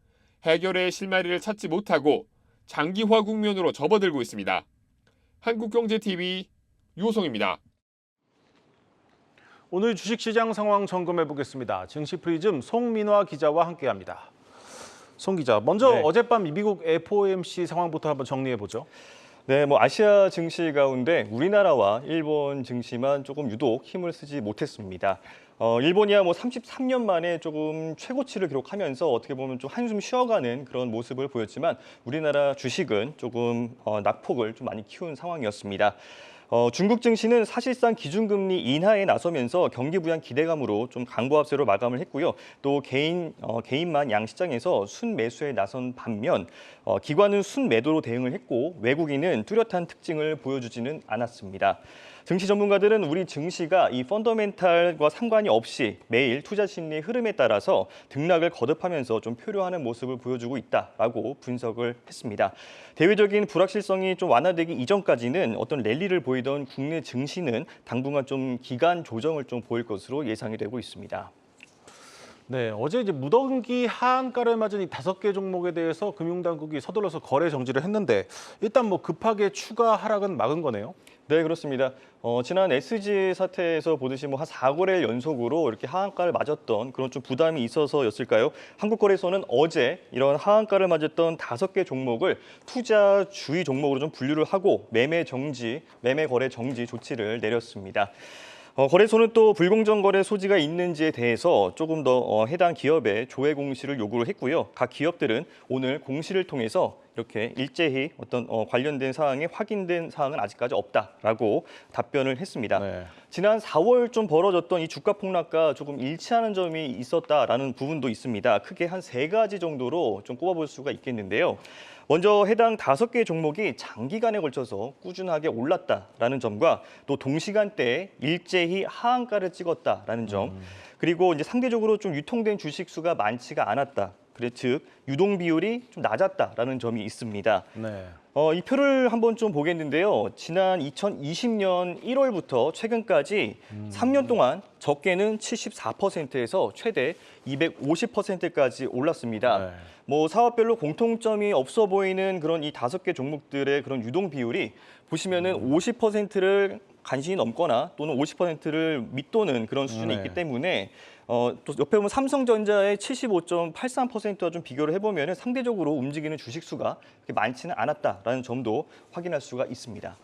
해결의 실마리를 찾지 못하고 장기화 국면으로 접어들고 있습니다. 한국경제TV 유호성입니다. 오늘 주식시장 상황 점검해 보겠습니다. 증시 프리즘 송민화 기자와 함께합니다. 송 기자, 먼저 어젯밤 미국 FOMC 상황부터 한번 정리해 보죠. 네, 아시아 증시 가운데 우리나라와 일본 증시만 조금 유독 힘을 쓰지 못했습니다. 일본이야 33년 만에 조금 최고치를 기록하면서 어떻게 보면 좀 한숨 쉬어가는 그런 모습을 보였지만 우리나라 주식은 조금 낙폭을 좀 많이 키운 상황이었습니다. 중국 증시는 사실상 기준금리 인하에 나서면서 경기 부양 기대감으로 좀 강보합세로 마감을 했고요. 또 개인만 양시장에서 순매수에 나선 반면 기관은 순매도로 대응을 했고 외국인은 뚜렷한 특징을 보여주지는 않았습니다. 증시 전문가들은 우리 증시가 이 펀더멘탈과 상관이 없이 매일 투자 심리의 흐름에 따라서 등락을 거듭하면서 좀 표류하는 모습을 보여주고 있다라고 분석을 했습니다. 대외적인 불확실성이 좀 완화되기 이전까지는 어떤 랠리를 보이던 국내 증시는 당분간 좀 기간 조정을 좀 보일 것으로 예상이 되고 있습니다. 네, 어제 이제 무더기 하한가를 맞은 이 5개 종목에 대해서 금융당국이 서둘러서 거래 정지를 했는데 일단 급하게 추가 하락은 막은 거네요. 네, 그렇습니다. 지난 SG 사태에서 보듯이 한 4거래일 연속으로 이렇게 하한가를 맞았던 그런 좀 부담이 있어서였을까요? 한국거래소는 어제 이런 하한가를 맞았던 5개 종목을 투자 주의 종목으로 좀 분류를 하고 매매 거래 정지 조치를 내렸습니다. 거래소는 또 불공정 거래 소지가 있는지에 대해서 조금 더 해당 기업에 조회 공시를 요구를 했고요. 각 기업들은 오늘 공시를 통해서 이렇게 일제히 어떤 관련된 사항에 확인된 사항은 아직까지 없다라고 답변을 했습니다. 네. 지난 4월 좀 벌어졌던 이 주가 폭락과 조금 일치하는 점이 있었다라는 부분도 있습니다. 크게 한 3가지 정도로 좀 꼽아볼 수가 있겠는데요. 먼저 해당 5개 종목이 장기간에 걸쳐서 꾸준하게 올랐다라는 점과 또 동시간대에 일제히 하한가를 찍었다라는 점, 그리고 이제 상대적으로 좀 유통된 주식 수가 많지가 않았다. 즉 유동 비율이 좀 낮았다라는 점이 있습니다. 네. 이 표를 한번 좀 보겠는데요. 지난 2020년 1월부터 최근까지 3년 동안 적게는 74%에서 최대 250%까지 올랐습니다. 네. 사업별로 공통점이 없어 보이는 그런 이 5개 종목들의 그런 유동 비율이 보시면은 50%를 간신히 넘거나 또는 50%를 밑도는 그런 수준이 있기 때문에 또 옆에 보면 삼성전자의 75.83%와 좀 비교를 해보면 상대적으로 움직이는 주식 수가 그렇게 많지는 않았다라는 점도 확인할 수가 있습니다.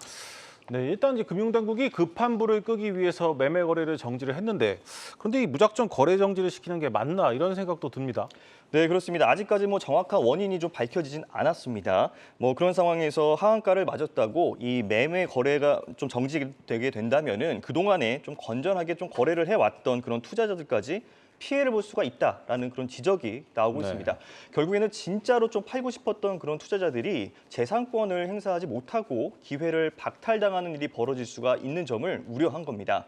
네, 일단 이제 금융당국이 급한 불을 끄기 위해서 매매 거래를 정지를 했는데 그런데 이 무작정 거래 정지를 시키는 게 맞나 이런 생각도 듭니다. 네, 그렇습니다. 아직까지 정확한 원인이 좀 밝혀지진 않았습니다. 그런 상황에서 하한가를 맞았다고 이 매매 거래가 좀 정지되게 된다면은 그동안에 좀 건전하게 좀 거래를 해왔던 그런 투자자들까지 피해를 볼 수가 있다라는 그런 지적이 나오고 있습니다. 결국에는 진짜로 좀 팔고 싶었던 그런 투자자들이 재산권을 행사하지 못하고 기회를 박탈당하는 일이 벌어질 수가 있는 점을 우려한 겁니다.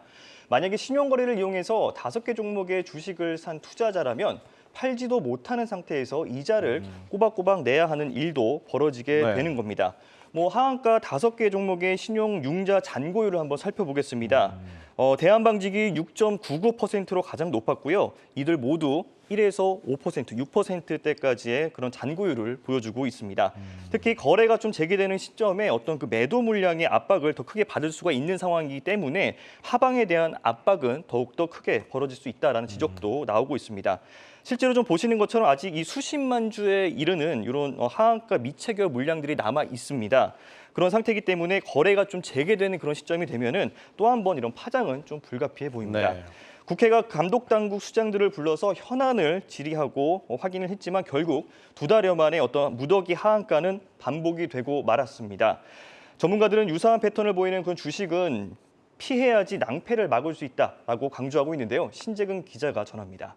만약에 신용거래를 이용해서 5개 종목의 주식을 산 투자자라면 팔지도 못하는 상태에서 이자를 꼬박꼬박 내야 하는 일도 벌어지게 되는 겁니다. 하한가 5개 종목의 신용 융자 잔고율을 한번 살펴보겠습니다. 대한방직이 6.99%로 가장 높았고요. 이들 모두 1에서 5%, 6%대까지의 그런 잔고율을 보여주고 있습니다. 특히 거래가 좀 재개되는 시점에 어떤 그 매도 물량의 압박을 더 크게 받을 수가 있는 상황이기 때문에 하방에 대한 압박은 더욱더 크게 벌어질 수 있다라는 지적도 나오고 있습니다. 실제로 좀 보시는 것처럼 아직 이 수십만 주에 이르는 이런 하한가 미체결 물량들이 남아 있습니다. 그런 상태이기 때문에 거래가 좀 재개되는 그런 시점이 되면은 또 한 번 이런 파장은 좀 불가피해 보입니다. 네. 국회가 감독당국 수장들을 불러서 현안을 질의하고 확인을 했지만 결국 2달여 만에 어떤 무더기 하한가는 반복이 되고 말았습니다. 전문가들은 유사한 패턴을 보이는 그런 주식은 피해야지 낭패를 막을 수 있다라고 강조하고 있는데요. 신재근 기자가 전합니다.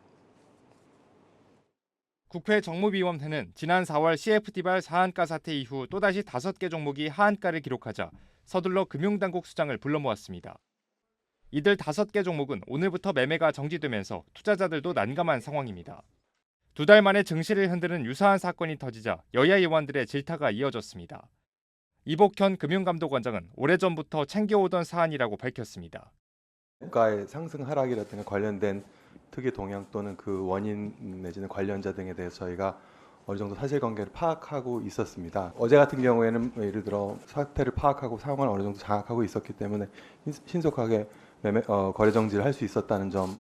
국회 정무위원회는 지난 4월 CFT발 하한가 사태 이후 또다시 5개 종목이 하한가를 기록하자 서둘러 금융당국 수장을 불러 모았습니다. 이들 5개 종목은 오늘부터 매매가 정지되면서 투자자들도 난감한 상황입니다. 2달 만에 증시를 흔드는 유사한 사건이 터지자 여야 의원들의 질타가 이어졌습니다. 이복현 금융감독원장은 오래전부터 챙겨오던 사안이라고 밝혔습니다. 주가의 상승 하락이라든가 관련된 특이 동향 또는 그 원인 내지는 관련자 등에 대해서 저희가 어느 정도 사실관계를 파악하고 있었습니다. 어제 같은 경우에는 예를 들어 사태를 파악하고 상황을 어느 정도 장악하고 있었기 때문에 신속하게 거래 정지를 할 수 있었다는 점.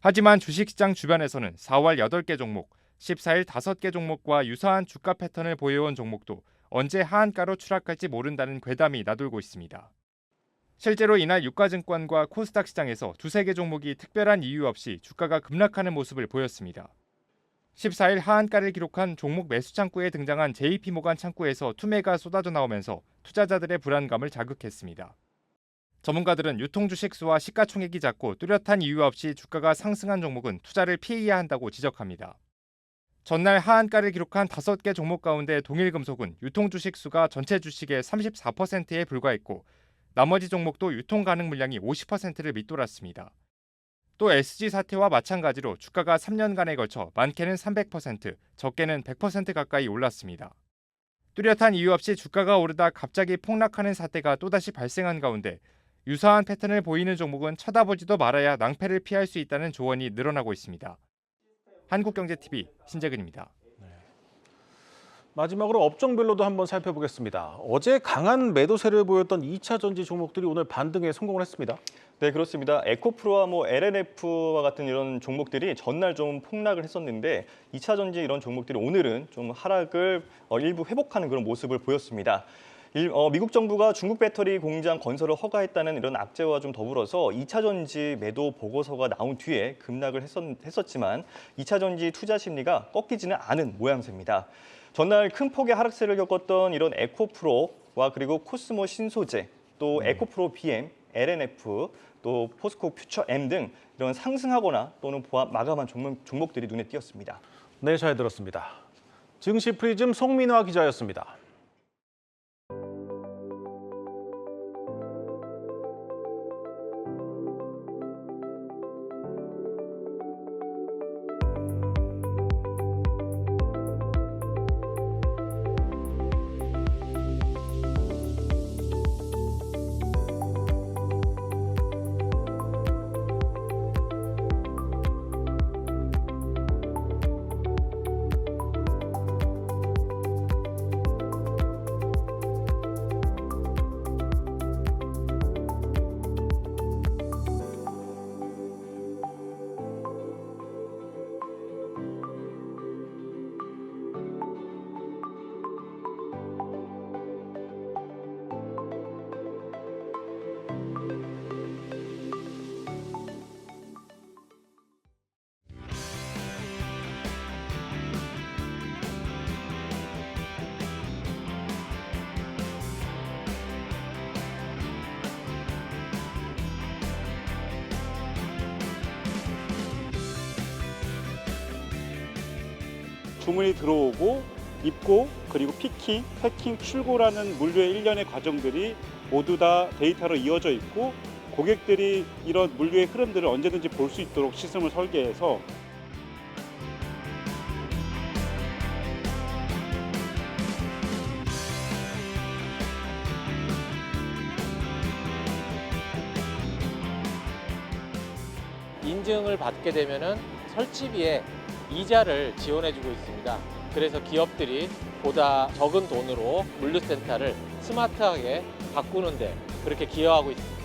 하지만 주식시장 주변에서는 4월 8개 종목, 14일 5개 종목과 유사한 주가 패턴을 보여온 종목도 언제 하한가로 추락할지 모른다는 괴담이 나돌고 있습니다. 실제로 이날 유가증권과 코스닥 시장에서 2-3개 종목이 특별한 이유 없이 주가가 급락하는 모습을 보였습니다. 14일 하한가를 기록한 종목 매수 창구에 등장한 JP모간 창구에서 투매가 쏟아져 나오면서 투자자들의 불안감을 자극했습니다. 전문가들은 유통주식 수와 시가총액이 작고 뚜렷한 이유 없이 주가가 상승한 종목은 투자를 피해야 한다고 지적합니다. 전날 하한가를 기록한 5개 종목 가운데 동일금속은 유통주식 수가 전체 주식의 34%에 불과했고 나머지 종목도 유통 가능 물량이 50%를 밑돌았습니다. 또 SG 사태와 마찬가지로 주가가 3년간에 걸쳐 많게는 300%, 적게는 100% 가까이 올랐습니다. 뚜렷한 이유 없이 주가가 오르다 갑자기 폭락하는 사태가 또다시 발생한 가운데 유사한 패턴을 보이는 종목은 쳐다보지도 말아야 낭패를 피할 수 있다는 조언이 늘어나고 있습니다. 한국경제TV 신재근입니다. 마지막으로 업종별로도 한번 살펴보겠습니다. 어제 강한 매도세를 보였던 2차 전지 종목들이 오늘 반등에 성공을 했습니다. 네, 그렇습니다. 에코프로와 LNF와 같은 이런 종목들이 전날 좀 폭락을 했었는데 2차 전지 이런 종목들이 오늘은 좀 하락을 일부 회복하는 그런 모습을 보였습니다. 미국 정부가 중국 배터리 공장 건설을 허가했다는 이런 악재와 좀 더불어서 2차 전지 매도 보고서가 나온 뒤에 급락을 했었지만 2차 전지 투자 심리가 꺾이지는 않은 모양새입니다. 전날 큰 폭의 하락세를 겪었던 이런 에코프로와 그리고 코스모 신소재, 또 에코프로 BM, LNF, 또 포스코 퓨처 M 등 이런 상승하거나 또는 마감한 종목들이 눈에 띄었습니다. 네, 잘 들었습니다. 증시 프리즘 송민화 기자였습니다. 주문이 들어오고 입고 그리고 피킹, 패킹, 출고라는 물류의 일련의 과정들이 모두 다 데이터로 이어져 있고 고객들이 이런 물류의 흐름들을 언제든지 볼 수 있도록 시스템을 설계해서 인증을 받게 되면은 설치비에 이자를 지원해주고 있습니다. 그래서 기업들이 보다 적은 돈으로 물류센터를 스마트하게 바꾸는데 그렇게 기여하고 있습니다.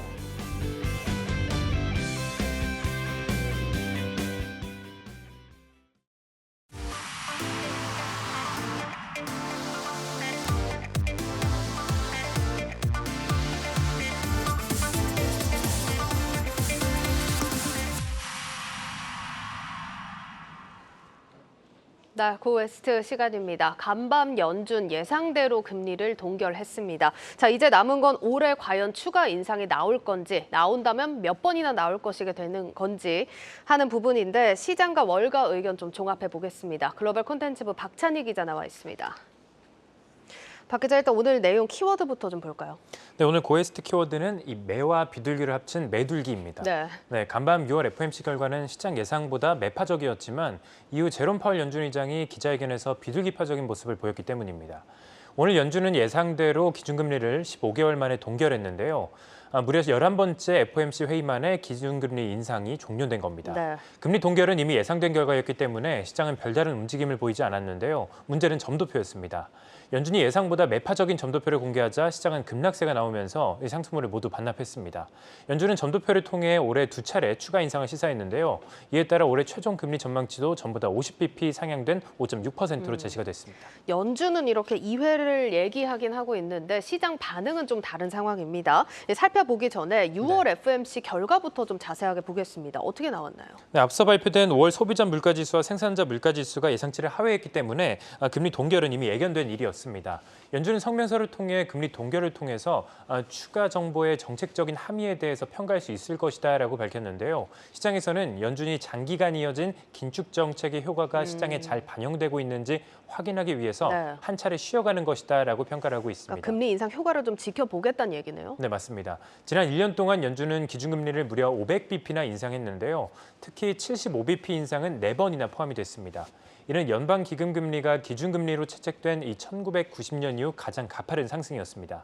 네, 고웨스트 시간입니다. 간밤 연준 예상대로 금리를 동결했습니다. 자, 이제 남은 건 올해 과연 추가 인상이 나올 건지, 나온다면 몇 번이나 나올 것이게 되는 건지 하는 부분인데 시장과 월가 의견 좀 종합해 보겠습니다. 글로벌 콘텐츠부 박찬희 기자 나와 있습니다. 박 기자, 일단 오늘 내용 키워드부터 좀 볼까요? 네, 오늘 고에스트 키워드는 이 매와 비둘기를 합친 매둘기입니다. 네, 간밤 6월 FOMC 결과는 시장 예상보다 매파적이었지만 이후 제롬 파월 연준 의장이 기자회견에서 비둘기파적인 모습을 보였기 때문입니다. 오늘 연준은 예상대로 기준금리를 15개월 만에 동결했는데요. 무려 11번째 FOMC 회의 만에 기준금리 인상이 종료된 겁니다. 네. 금리 동결은 이미 예상된 결과였기 때문에 시장은 별다른 움직임을 보이지 않았는데요. 문제는 점도표였습니다. 연준이 예상보다 매파적인 점도표를 공개하자 시장은 급락세가 나오면서 이 상승물을 모두 반납했습니다. 연준은 점도표를 통해 올해 2차례 추가 인상을 시사했는데요. 이에 따라 올해 최종 금리 전망치도 전보다 50bp 상향된 5.6%로 제시가 됐습니다. 연준은 이렇게 2회를 얘기하긴 하고 있는데 시장 반응은 좀 다른 상황입니다. 살펴보기 전에 6월 FOMC 결과부터 좀 자세하게 보겠습니다. 어떻게 나왔나요? 네, 앞서 발표된 5월 소비자 물가지수와 생산자 물가지수가 예상치를 하회했기 때문에 금리 동결은 이미 예견된 일이었습니다. 연준은 성명서를 통해 금리 동결을 통해서 추가 정보의 정책적인 함의에 대해서 평가할 수 있을 것이다라고 밝혔는데요. 시장에서는 연준이 장기간 이어진 긴축 정책의 효과가 시장에 잘 반영되고 있는지 확인하기 위해서 한 차례 쉬어가는 것이다라고 평가를 하고 있습니다. 그러니까 금리 인상 효과를 좀 지켜보겠다는 얘기네요. 네, 맞습니다. 지난 1년 동안 연준은 기준금리를 무려 500bp나 인상했는데요. 특히 75bp 인상은 4번이나 포함이 됐습니다. 이는 연방기금금리가 기준금리로 채택된 이 1990년 이후 가장 가파른 상승이었습니다.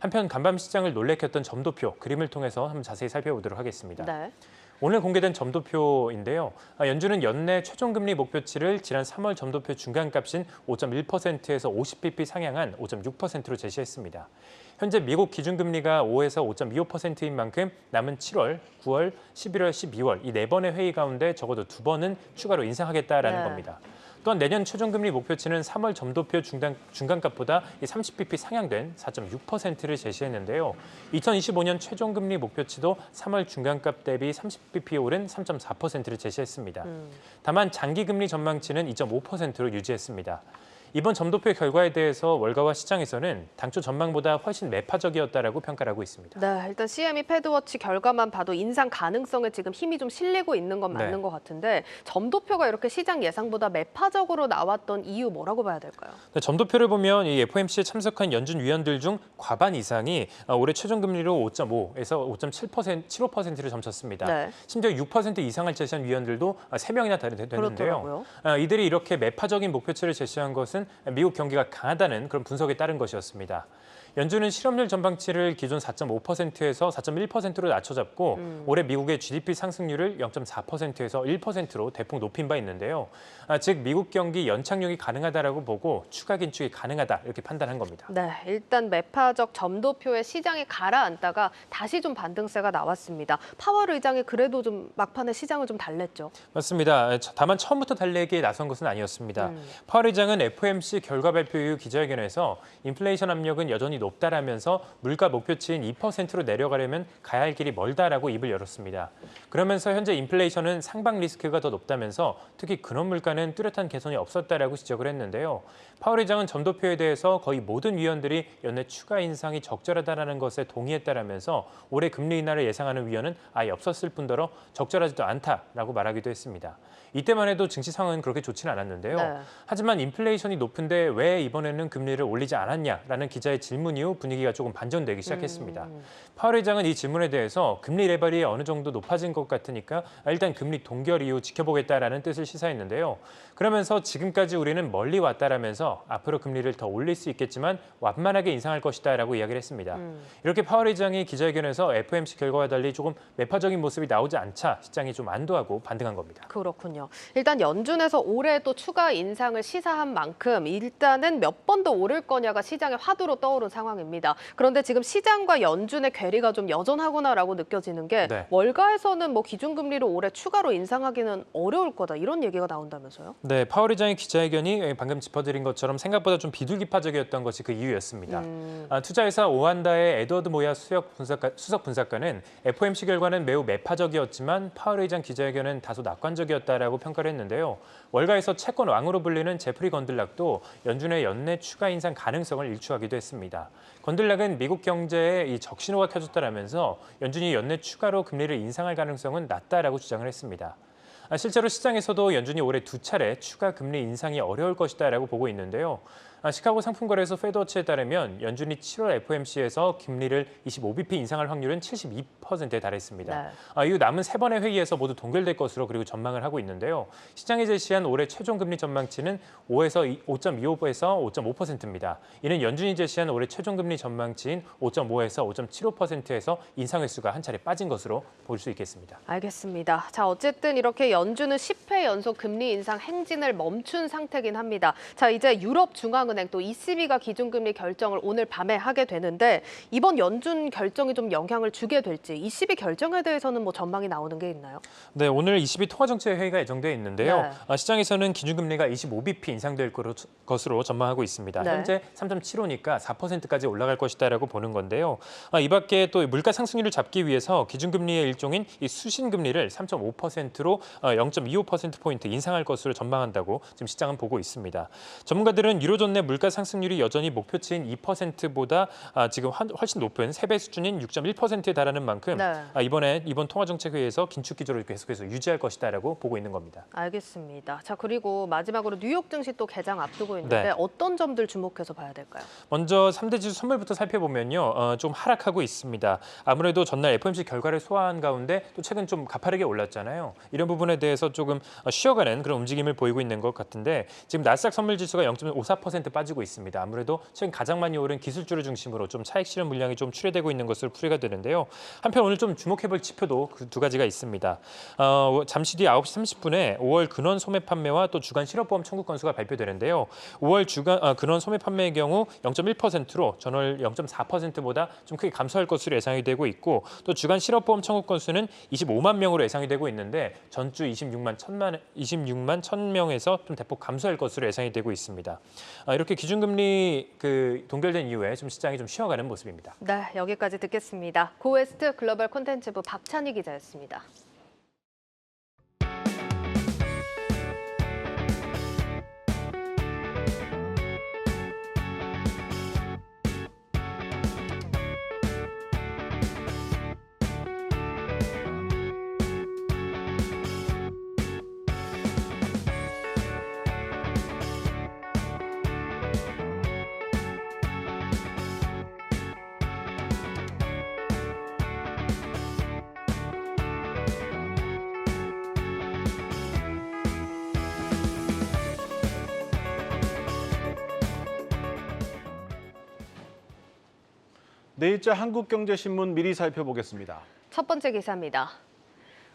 한편 간밤 시장을 놀래켰던 점도표 그림을 통해서 한번 자세히 살펴보도록 하겠습니다. 네. 오늘 공개된 점도표인데요. 연준은 연내 최종금리 목표치를 지난 3월 점도표 중간값인 5.1%에서 50bp 상향한 5.6%로 제시했습니다. 현재 미국 기준금리가 5에서 5.25%인 만큼 남은 7월, 9월, 11월, 12월 이 4번의 회의 가운데 적어도 2번은 추가로 인상하겠다라는 겁니다. 또한 내년 최종금리 목표치는 3월 점도표 중간값보다 30bp 상향된 4.6%를 제시했는데요. 2025년 최종금리 목표치도 3월 중간값 대비 30bp 오른 3.4%를 제시했습니다. 다만 장기금리 전망치는 2.5%로 유지했습니다. 이번 점도표 결과에 대해서 월가와 시장에서는 당초 전망보다 훨씬 매파적이었다라고 평가를 하고 있습니다. 네, 일단 CME 패드워치 결과만 봐도 인상 가능성에 지금 힘이 좀 실리고 있는 건 맞는 것 같은데 점도표가 이렇게 시장 예상보다 매파적으로 나왔던 이유 뭐라고 봐야 될까요? 네, 점도표를 보면 이 FOMC에 참석한 연준 위원들 중 과반 이상이 올해 최종금리로 5.5에서 5.75%를 점쳤습니다. 네. 심지어 6% 이상을 제시한 위원들도 3명이나 되는데요. 이들이 이렇게 매파적인 목표치를 제시한 것은 미국 경기가 강하다는 그런 분석에 따른 것이었습니다. 연준은 실업률 전망치를 기존 4.5%에서 4.1%로 낮춰잡고 올해 미국의 GDP 상승률을 0.4%에서 1%로 대폭 높인 바 있는데요. 즉 미국 경기 연착륙이 가능하다라고 보고 추가 긴축이 가능하다 이렇게 판단한 겁니다. 네, 일단 매파적 점도표에 시장이 가라앉다가 다시 좀 반등세가 나왔습니다. 파월 의장이 그래도 좀 막판에 시장을 좀 달랬죠. 맞습니다. 다만 처음부터 달래기에 나선 것은 아니었습니다. 파월 의장은 FOMC 결과 발표 이후 기자회견에서 인플레이션 압력은 여전히 높다라면서 물가 목표치인 2%로 내려가려면 가야 할 길이 멀다라고 입을 열었습니다. 그러면서 현재 인플레이션은 상방 리스크가 더 높다면서 특히 근원 물가는 뚜렷한 개선이 없었다라고 지적을 했는데요. 파월 의장은 점도표에 대해서 거의 모든 위원들이 연내 추가 인상이 적절하다라는 것에 동의했다라면서 올해 금리 인하를 예상하는 위원은 아예 없었을 뿐더러 적절하지도 않다라고 말하기도 했습니다. 이때만 해도 증시 상황은 그렇게 좋지는 않았는데요. 하지만 인플레이션이 높은데 왜 이번에는 금리를 올리지 않았냐라는 기자의 질문 이후 분위기가 조금 반전되기 시작했습니다. 파월 의장은 이 질문에 대해서 금리 레벨이 어느 정도 높아진 것 같으니까 일단 금리 동결 이후 지켜보겠다라는 뜻을 시사했는데요. 그러면서 지금까지 우리는 멀리 왔다라면서 앞으로 금리를 더 올릴 수 있겠지만 완만하게 인상할 것이다라고 이야기를 했습니다. 이렇게 파월 의장이 기자회견에서 FOMC 결과와 달리 조금 매파적인 모습이 나오지 않자 시장이 좀 안도하고 반등한 겁니다. 그렇군요. 일단 연준에서 올해 또 추가 인상을 시사한 만큼 일단은 몇 번 더 오를 거냐가 시장의 화두로 떠오른 상황입니다. 그런데 지금 시장과 연준의 괴리가 좀 여전하구나라고 느껴지는 게 네. 월가에서는 뭐 기준금리를 올해 추가로 인상하기는 어려울 거다 이런 얘기가 나온다면서요? 네, 파월 의장의 기자회견이 방금 짚어드린 것처럼 생각보다 좀 비둘기파적이었던 것이 그 이유였습니다. 투자회사 오한다의 에드워드 모야 수석 분석가는 FOMC 결과는 매우 매파적이었지만 파월 의장 기자회견은 다소 낙관적이었다라고 평가를 했는데요. 월가에서 채권 왕으로 불리는 제프리 건들락도 연준의 연내 추가 인상 가능성을 일축하기도 했습니다. 건들락은 미국 경제에 이 적신호가 켜졌다라면서 연준이 연내 추가로 금리를 인상할 가능성은 낮다라고 주장을 했습니다. 실제로 시장에서도 연준이 올해 2차례 추가 금리 인상이 어려울 것이다라고 보고 있는데요. 시카고 상품거래소 페드워치에 따르면 연준이 7월 FOMC에서 금리를 25bp 인상할 확률은 72%에 달했습니다. 이후 남은 3번의 회의에서 모두 동결될 것으로 그리고 전망을 하고 있는데요. 시장이 제시한 올해 최종 금리 전망치는 5.25에서 5.5%입니다. 이는 연준이 제시한 올해 최종 금리 전망치인 5.5에서 5.75%에서 인상 횟수가 한 차례 빠진 것으로 볼 수 있겠습니다. 알겠습니다. 자, 어쨌든 이렇게 연준은 10회 연속 금리 인상 행진을 멈춘 상태긴 합니다. 자, 이제 유럽 중앙은행 또 ECB가 기준금리 결정을 오늘 밤에 하게 되는데 이번 연준 결정이 좀 영향을 주게 될지 ECB 결정에 대해서는 뭐 전망이 나오는 게 있나요? 네, 오늘 ECB 통화정책회의가 예정돼 있는데요. 시장에서는 기준금리가 25bp 인상될 것으로 전망하고 있습니다. 현재 3.75니까 4%까지 올라갈 것이다라고 보는 건데요. 이 밖에 또 물가 상승률을 잡기 위해서 기준금리의 일종인 이 수신금리를 3.5%로 0.25%포인트 인상할 것으로 전망한다고 지금 시장은 보고 있습니다. 전문가들은 유로존 내 물가 상승률이 여전히 목표치인 2%보다 지금 훨씬 높은 3배 수준인 6.1%에 달하는 만큼 이번 통화정책회의에서 긴축 기조를 계속해서 유지할 것이다라고 보고 있는 겁니다. 알겠습니다. 자, 그리고 마지막으로 뉴욕 증시 또 개장 앞두고 있는데 어떤 점들 주목해서 봐야 될까요? 먼저 3대 지수 선물부터 살펴보면요. 좀 하락하고 있습니다. 아무래도 전날 FOMC 결과를 소화한 가운데 또 최근 좀 가파르게 올랐잖아요. 이런 부분에 대해서 조금 쉬어가는 그런 움직임을 보이고 있는 것 같은데 지금 나스닥 선물 지수가 0.54% 빠지고 있습니다. 아무래도 최근 가장 많이 오른 기술주를 중심으로 좀 차익 실현 물량이 좀 출회되고 있는 것으로 풀이가 되는데요. 한편 오늘 좀 주목해볼 지표도 그 두 가지가 있습니다. 잠시 뒤 9시 30분에 5월 근원 소매 판매와 또 주간 실업보험 청구 건수가 발표되는데요. 5월 주간 근원 소매 판매의 경우 0.1%로 전월 0.4%보다 좀 크게 감소할 것으로 예상이 되고 있고 또 주간 실업보험 청구 건수는 25만 명으로 예상이 되고 있는데 전주 26만 1,000명에서 좀 대폭 감소할 것으로 예상이 되고 있습니다. 이렇게 기준금리 동결된 이후에 좀 시장이 좀 쉬어가는 모습입니다. 네, 여기까지 듣겠습니다. 고웨스트 글로벌 콘텐츠부 박찬희 기자였습니다. 내일자 한국경제신문 미리 살펴보겠습니다. 첫 번째 기사입니다.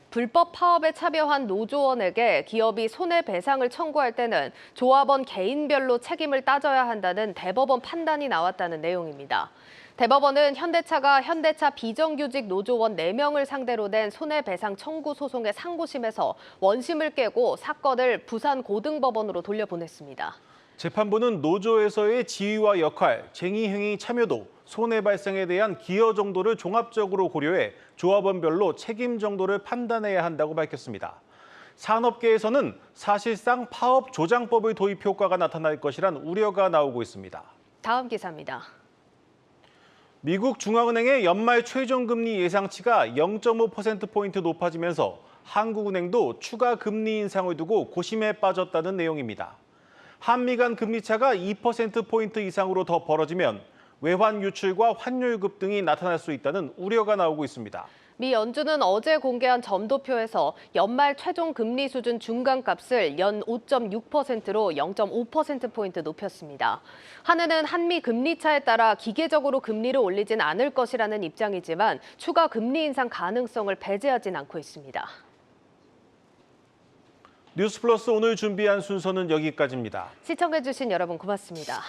불법 파업에 참여한 노조원에게 기업이 손해배상을 청구할 때는 조합원 개인별로 책임을 따져야 한다는 대법원 판단이 나왔다는 내용입니다. 대법원은 현대차가 현대차 비정규직 노조원 4명을 상대로 낸 손해배상 청구 소송의 상고심에서 원심을 깨고 사건을 부산고등법원으로 돌려보냈습니다. 재판부는 노조에서의 지위와 역할, 쟁의행위 참여도, 손해 발생에 대한 기여 정도를 종합적으로 고려해 조합원별로 책임 정도를 판단해야 한다고 밝혔습니다. 산업계에서는 사실상 파업 조장법의 도입 효과가 나타날 것이란 우려가 나오고 있습니다. 다음 기사입니다. 미국 중앙은행의 연말 최종 금리 예상치가 0.5%포인트 높아지면서 한국은행도 추가 금리 인상을 두고 고심에 빠졌다는 내용입니다. 한미 간 금리 차가 2%포인트 이상으로 더 벌어지면 외환 유출과 환율 급 등이 나타날 수 있다는 우려가 나오고 있습니다. 미 연준은 어제 공개한 점도표에서 연말 최종 금리 수준 중간값을 연 5.6%로 0.5%포인트 높였습니다. 한은은 한미 금리 차에 따라 기계적으로 금리를 올리진 않을 것이라는 입장이지만 추가 금리 인상 가능성을 배제하진 않고 있습니다. 뉴스플러스 오늘 준비한 순서는 여기까지입니다. 시청해주신 여러분 고맙습니다.